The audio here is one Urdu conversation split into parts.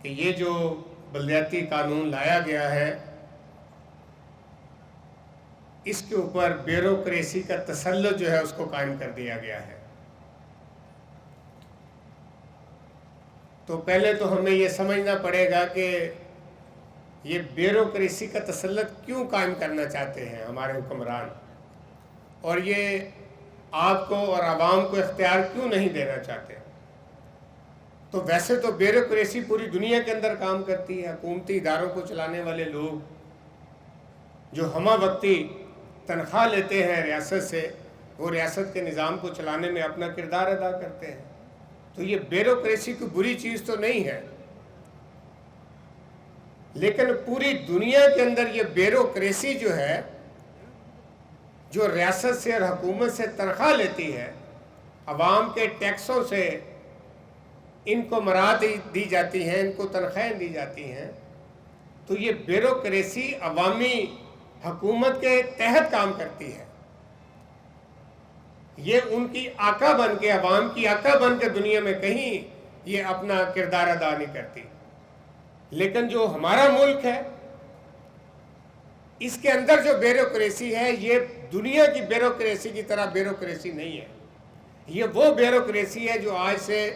کہ یہ جو بلدیاتی قانون لایا گیا ہے اس کے اوپر بیوروکریسی کا تسلط جو ہے اس کو قائم کر دیا گیا ہے. تو پہلے تو ہمیں یہ سمجھنا پڑے گا کہ یہ بیوروکریسی کا تسلط کیوں قائم کرنا چاہتے ہیں ہمارے حکمران, اور یہ آپ کو اور عوام کو اختیار کیوں نہیں دینا چاہتے. تو ویسے تو بیوروکریسی پوری دنیا کے اندر کام کرتی ہے. حکومتی اداروں کو چلانے والے لوگ جو ہمہ وقتی تنخواہ لیتے ہیں ریاست سے, وہ ریاست کے نظام کو چلانے میں اپنا کردار ادا کرتے ہیں. تو یہ بیوروکریسی کوئی بری چیز تو نہیں ہے, لیکن پوری دنیا کے اندر یہ بیوروکریسی جو ہے, جو ریاست سے اور حکومت سے تنخواہ لیتی ہے, عوام کے ٹیکسوں سے ان کو مراد دی جاتی ہیں, ان کو تنخواہیں دی جاتی ہیں, تو یہ بیوروکریسی عوامی حکومت کے تحت کام کرتی ہے. یہ ان کی آقا بن کے, عوام کی آقا بن کے دنیا میں کہیں یہ اپنا کردار ادا نہیں کرتی. لیکن جو ہمارا ملک ہے اس کے اندر جو بیوروکریسی ہے یہ دنیا کی بیوروکریسی کی طرح بیوروکریسی نہیں ہے. یہ وہ بیوروکریسی ہے جو آج سے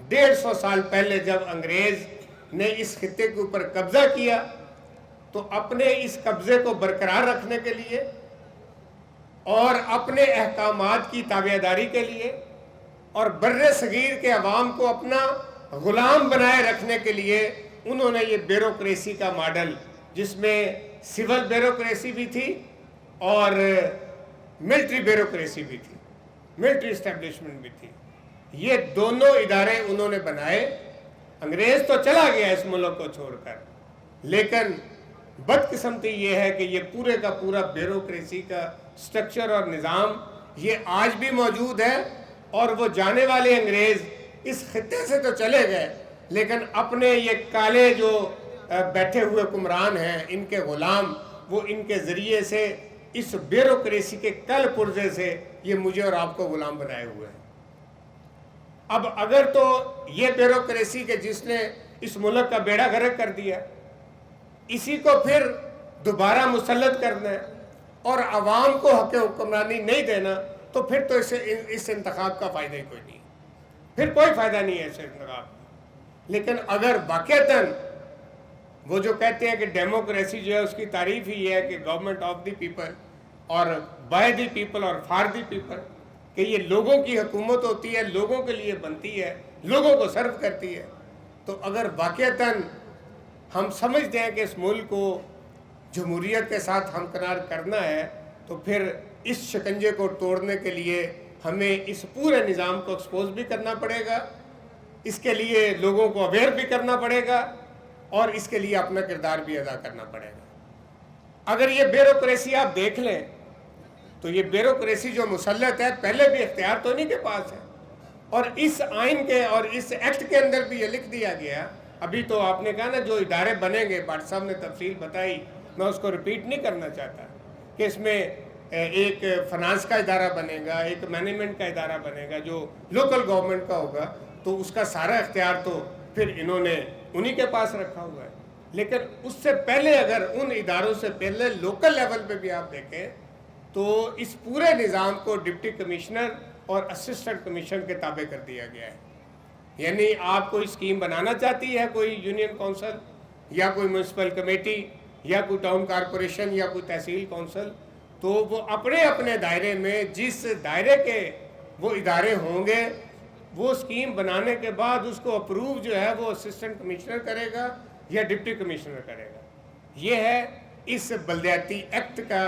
150 سال پہلے جب انگریز نے اس خطے کے اوپر قبضہ کیا تو اپنے اس قبضے کو برقرار رکھنے کے لیے اور اپنے احکامات کی تابعداری کے لیے اور بر صغیر کے عوام کو اپنا غلام بنائے رکھنے کے لیے انہوں نے یہ بیوروکریسی کا ماڈل, جس میں سول بیوروکریسی بھی تھی اور ملٹری بیوروکریسی بھی تھی, ملٹری اسٹیبلشمنٹ بھی تھی, یہ دونوں ادارے انہوں نے بنائے. انگریز تو چلا گیا اس ملک کو چھوڑ کر, لیکن بدقسمتی یہ ہے کہ یہ پورے کا پورا بیوروکریسی کا سٹرکچر اور نظام یہ آج بھی موجود ہے. اور وہ جانے والے انگریز اس خطے سے تو چلے گئے, لیکن اپنے یہ کالے جو بیٹھے ہوئے حکمران ہیں, ان کے غلام, وہ ان کے ذریعے سے اس بیوروکریسی کے کل پرزے سے یہ مجھے اور آپ کو غلام بنائے ہوئے ہیں. اب اگر تو یہ بیوروکریسی کے جس نے اس ملک کا بیڑا غرق کر دیا, اسی کو پھر دوبارہ مسلط کرنا ہے اور عوام کو حق حکمرانی نہیں دینا, تو پھر تو اس انتخاب کا فائدہ ہی کوئی نہیں, پھر کوئی فائدہ نہیں ہے اس انتخاب کا. لیکن اگر واقعتاً وہ جو کہتے ہیں کہ ڈیموکریسی جو ہے اس کی تعریف ہی یہ ہے کہ گورنمنٹ آف دی پیپل اور بائی دی پیپل اور فار دی پیپل, کہ یہ لوگوں کی حکومت ہوتی ہے, لوگوں کے لیے بنتی ہے, لوگوں کو سرو کرتی ہے, تو اگر واقعتاً ہم سمجھتے ہیں کہ اس ملک کو جمہوریت کے ساتھ ہمکنار کرنا ہے, تو پھر اس شکنجے کو توڑنے کے لیے ہمیں اس پورے نظام کو ایکسپوز بھی کرنا پڑے گا, اس کے لیے لوگوں کو اویئر بھی کرنا پڑے گا, اور اس کے لیے اپنا کردار بھی ادا کرنا پڑے گا. اگر یہ بیوروکریسی آپ دیکھ لیں تو یہ بیوروکریسی جو مسلط ہے پہلے بھی اختیار تو نہیں کے پاس ہے, اور اس آئین کے اور اس ایکٹ کے اندر بھی یہ لکھ دیا گیا. ابھی تو آپ نے کہا نا جو ادارے بنیں گے, بھٹ صاحب نے تفصیل بتائی, میں اس کو ریپیٹ نہیں کرنا چاہتا, کہ اس میں ایک فنانس کا ادارہ بنے گا, ایک مینجمنٹ کا ادارہ بنے گا جو لوکل گورنمنٹ کا ہوگا, تو اس کا سارا اختیار تو پھر انہوں نے انہی کے پاس رکھا ہوا ہے. لیکن اس سے پہلے اگر ان اداروں سے پہلے لوکل لیول پہ بھی آپ دیکھیں تو اس پورے نظام کو ڈپٹی کمشنر اور اسسٹنٹ کمشنر کے تابع کر دیا گیا ہے. یعنی آپ کوئی اسکیم بنانا چاہتی ہے کوئی یونین کونسل یا کوئی میونسپل کمیٹی یا کوئی ٹاؤن کارپوریشن یا کوئی تحصیل کونسل, تو وہ اپنے اپنے دائرے میں جس دائرے کے وہ ادارے ہوں گے, وہ اسکیم بنانے کے بعد اس کو اپروو جو ہے وہ اسسٹنٹ کمشنر کرے گا یا ڈپٹی کمشنر کرے گا. یہ ہے اس بلدیاتی ایکٹ کا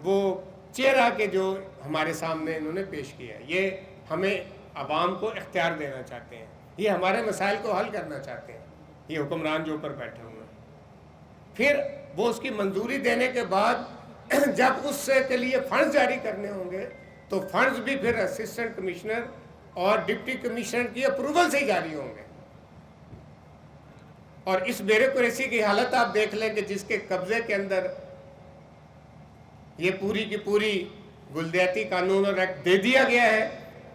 وہ چہرہ کے جو ہمارے سامنے انہوں نے پیش کیا ہے. یہ ہمیں عوام کو اختیار دینا چاہتے ہیں, یہ ہمارے مسائل کو حل کرنا چاہتے ہیں, یہ حکمران جو اوپر بیٹھے ہوئے ہیں. پھر وہ اس کی منظوری دینے کے بعد جب اس سے کے لیے فنڈز جاری کرنے ہوں گے تو فنڈز بھی پھر اسسٹنٹ کمشنر اور ڈپٹی کمشنر کی اپروول سے ہی جاری ہوں گے. اور اس بیوروکریسی کی حالت آپ دیکھ لیں کہ جس کے قبضے کے اندر یہ پوری کی پوری بلدیاتی قانون اور ایکٹ دے دیا گیا ہے,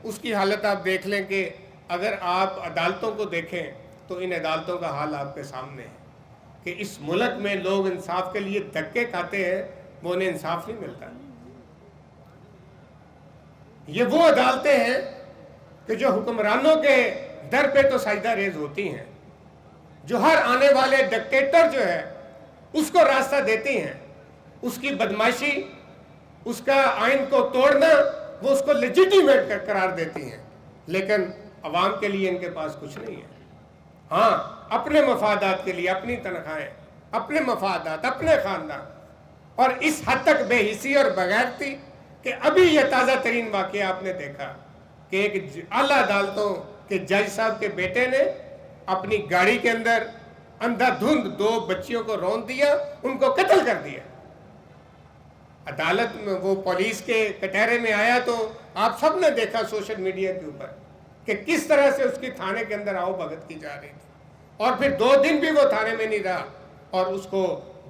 اس کی حالت آپ دیکھ لیں کہ اگر آپ عدالتوں کو دیکھیں تو ان عدالتوں کا حال آپ کے سامنے ہے کہ اس ملک میں لوگ انصاف کے لیے دھکے کھاتے ہیں، وہ انہیں انصاف نہیں ملتا۔ یہ وہ عدالتیں ہیں کہ جو حکمرانوں کے در پہ تو سجدہ ریز ہوتی ہیں، جو ہر آنے والے ڈکٹیٹر جو ہے اس کو راستہ دیتی ہیں، اس کی بدماشی، اس کا آئین کو توڑنا وہ اس کو لیجیٹیمیٹ قرار دیتی ہیں، لیکن عوام کے لیے ان کے پاس کچھ نہیں ہے۔ ہاں، اپنے مفادات کے لیے اپنی تنخواہیں، اپنے مفادات، اپنے خاندان، اور اس حد تک بے حسی اور بغیرتی کہ ابھی یہ تازہ ترین واقعہ آپ نے دیکھا کہ ایک اعلیٰ عدالتوں کے جج صاحب کے بیٹے نے اپنی گاڑی کے اندر اندھا دھند 2 بچیوں کو رون دیا، ان کو قتل کر دیا۔ عدالت میں وہ پولیس کے کٹہرے میں آیا تو آپ سب نے دیکھا سوشل میڈیا کے اوپر کہ کس طرح سے اس کی تھانے کے اندر آؤ بھگت کی جا رہی تھی، اور پھر 2 دن بھی وہ تھانے میں نہیں رہا اور اس کو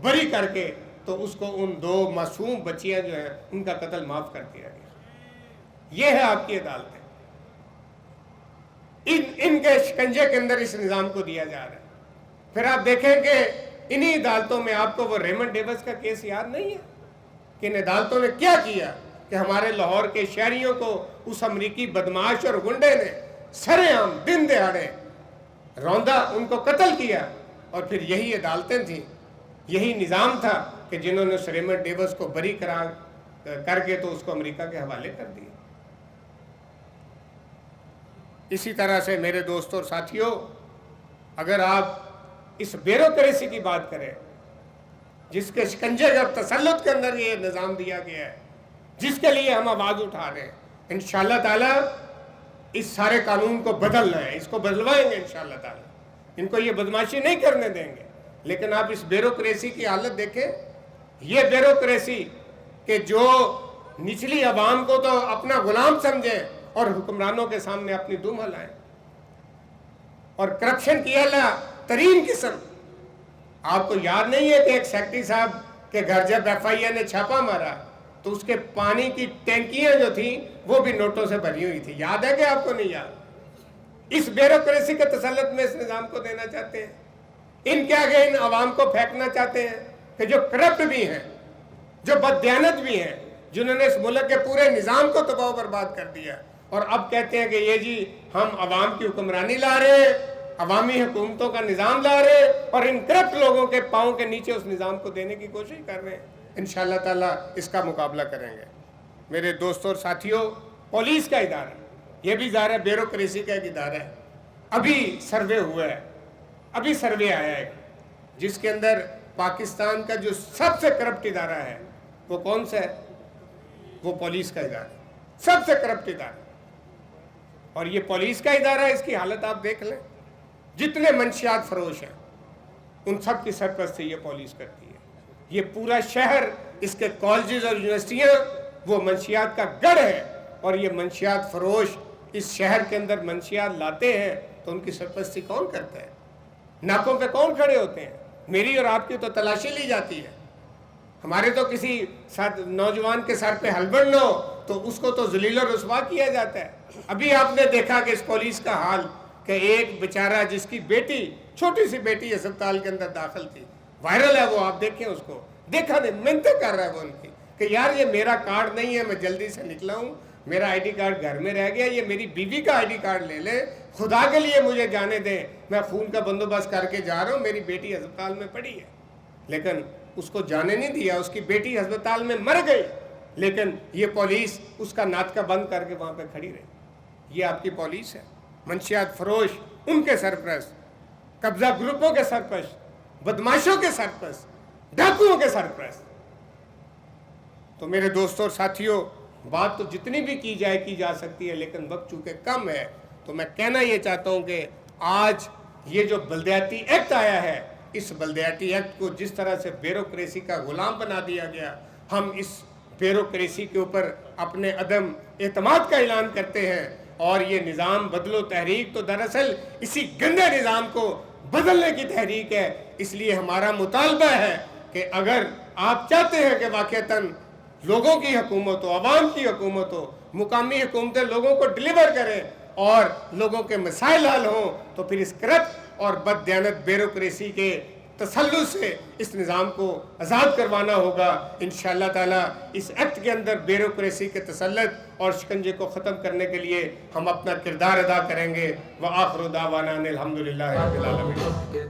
بری کر کے تو اس کو ان 2 معصوم بچیاں جو ہیں ان کا قتل معاف کر دیا گیا۔ یہ ہے آپ کی عدالتیں، ان کے شکنجے کے اندر اس نظام کو دیا جا رہا ہے۔ پھر آپ دیکھیں کہ انہی عدالتوں میں آپ کو وہ ریمنڈ ڈیوس کا کیس یاد نہیں ہے کہ ان عدالتوں نے کیا کیا کہ ہمارے لاہور کے شہریوں کو اس امریکی بدماش اور گنڈے نے سرے عام دن دہاڑے روندا، ان کو قتل کیا، اور پھر یہی عدالتیں تھیں، یہی نظام تھا کہ جنہوں نے ریمنڈ ڈیوس کو بری قرار کر کے تو اس کو امریکہ کے حوالے کر دیا۔ اسی طرح سے میرے دوستوں اور ساتھیوں، اگر آپ اس بیوروکریسی کی بات کریں جس کے شکنجے اور تسلط کے اندر یہ نظام دیا گیا ہے، جس کے لیے ہم آواز اٹھا رہے ہیں، انشاءاللہ تعالی اس سارے قانون کو بدلنا ہے، اس کو بدلوائیں گے انشاءاللہ تعالی، ان کو یہ بدماشی نہیں کرنے دیں گے۔ لیکن آپ اس بیوروکریسی کی حالت دیکھیں، یہ بیوروکریسی کہ جو نچلی عوام کو تو اپنا غلام سمجھیں اور حکمرانوں کے سامنے اپنی دم ہلائیں، اور کرپشن کی اعلیٰ ترین قسم۔ آپ کو یاد نہیں ہے کہ ایک سیکرٹری صاحب کے گھر جب ایف آئی اے نے چھاپا مارا تو اس کے پانی کی ٹینکیاں جو تھیں وہ بھی نوٹوں سے بھری ہوئی تھی؟ یاد ہے کہ آپ کو نہیں یاد؟ اس بیوروکریسی کے تسلط میں اس نظام کو دینا چاہتے ہیں، ان کے آگے ان عوام کو پھینکنا چاہتے ہیں کہ جو کرپٹ بھی ہیں، جو بددیانت بھی ہیں، جنہوں نے اس ملک کے پورے نظام کو تباہ و برباد کر دیا، اور اب کہتے ہیں کہ یہ جی ہم عوام کی حکمرانی لا رہے ہیں، عوامی حکومتوں کا نظام لا رہے ہیں، اور ان کرپٹ لوگوں کے پاؤں کے نیچے اس نظام کو دینے کی کوشش کر رہے ہیں۔ انشاءاللہ تعالی اس کا مقابلہ کریں گے۔ میرے دوستوں اور ساتھیوں، پولیس کا ادارہ یہ بھی ادارہ بیوروکریسی کا ایک ادارہ ہے۔ ابھی سروے ہوا ہے، ابھی سروے آیا ہے جس کے اندر پاکستان کا جو سب سے کرپٹ ادارہ ہے وہ کون سا ہے؟ وہ پولیس کا ادارہ، سب سے کرپٹ ادارہ۔ اور یہ پولیس کا ادارہ، اس کی حالت آپ دیکھ لیں، جتنے منشیات فروش ہیں ان سب کی سرپرستی یہ پولیس کرتی ہے۔ یہ پورا شہر، اس کے کالجز اور یونیورسٹیاں وہ منشیات کا گڑھ ہے، اور یہ منشیات فروش اس شہر کے اندر منشیات لاتے ہیں تو ان کی سرپرستی کون کرتا ہے؟ ناکوں پہ کون کھڑے ہوتے ہیں؟ میری اور آپ کی تو تلاشی لی جاتی ہے، ہمارے تو کسی نوجوان کے سر پہ ہلبڑ نہ ہو تو اس کو تو ذلیل و رسوا کیا جاتا ہے۔ ابھی آپ نے دیکھا کہ اس پولیس کا حال کہ ایک بیچارہ جس کی بیٹی، چھوٹی سی بیٹی ہسپتال کے اندر داخل تھی، وائرل ہے وہ، آپ دیکھیں اس کو، دیکھا نہیں، منتیں کر رہا ہے وہ ان کی کہ یار یہ میرا کارڈ نہیں ہے، میں جلدی سے نکلا ہوں، میرا آئی ڈی کارڈ گھر میں رہ گیا، یہ میری بیوی کا آئی ڈی کارڈ لے لیں، خدا کے لیے مجھے جانے دیں، میں خون کا بندوبست کر کے جا رہا ہوں، میری بیٹی ہسپتال میں پڑی ہے۔ لیکن اس کو جانے نہیں دیا، اس کی بیٹی ہسپتال میں مر گئی، لیکن یہ پولیس اس کا ناطقہ بند کر کے وہاں پہ کھڑی رہی۔ یہ آپ کی پولیس ہے۔ منشیات فروش، ان کے سرپرست، قبضہ گروپوں کے سرپرست، بدماشوں کے سرپرست، ڈاکوؤں کے سرپرست۔ تو میرے دوستوں اور ساتھیوں، بات تو جتنی بھی کی جا سکتی ہے، لیکن وقت چونکہ کم ہے، تو میں کہنا یہ چاہتا ہوں کہ آج یہ جو بلدیاتی ایکٹ آیا ہے، اس بلدیاتی ایکٹ کو جس طرح سے بیوروکریسی کا غلام بنا دیا گیا، ہم اس بیوروکریسی کے اوپر اپنے عدم اعتماد کا اعلان کرتے ہیں، اور یہ نظام بدل و تحریک تو دراصل اسی گندے نظام کو بدلنے کی تحریک ہے۔ اس لیے ہمارا مطالبہ ہے کہ اگر آپ چاہتے ہیں کہ واقعتاً لوگوں کی حکومت ہو، عوام کی حکومت ہو، مقامی حکومتیں لوگوں کو ڈیلیور کریں اور لوگوں کے مسائل حل ہوں، تو پھر اس کرپٹ اور بددیانت بیوروکریسی کے تسلط سے اس نظام کو آزاد کروانا ہوگا۔ انشاءاللہ تعالی اس ایکٹ کے اندر بیوروکریسی کے تسلط اور شکنجے کو ختم کرنے کے لیے ہم اپنا کردار ادا کریں گے۔ وآخر دعوانا ان الحمدللہ رب العالمین۔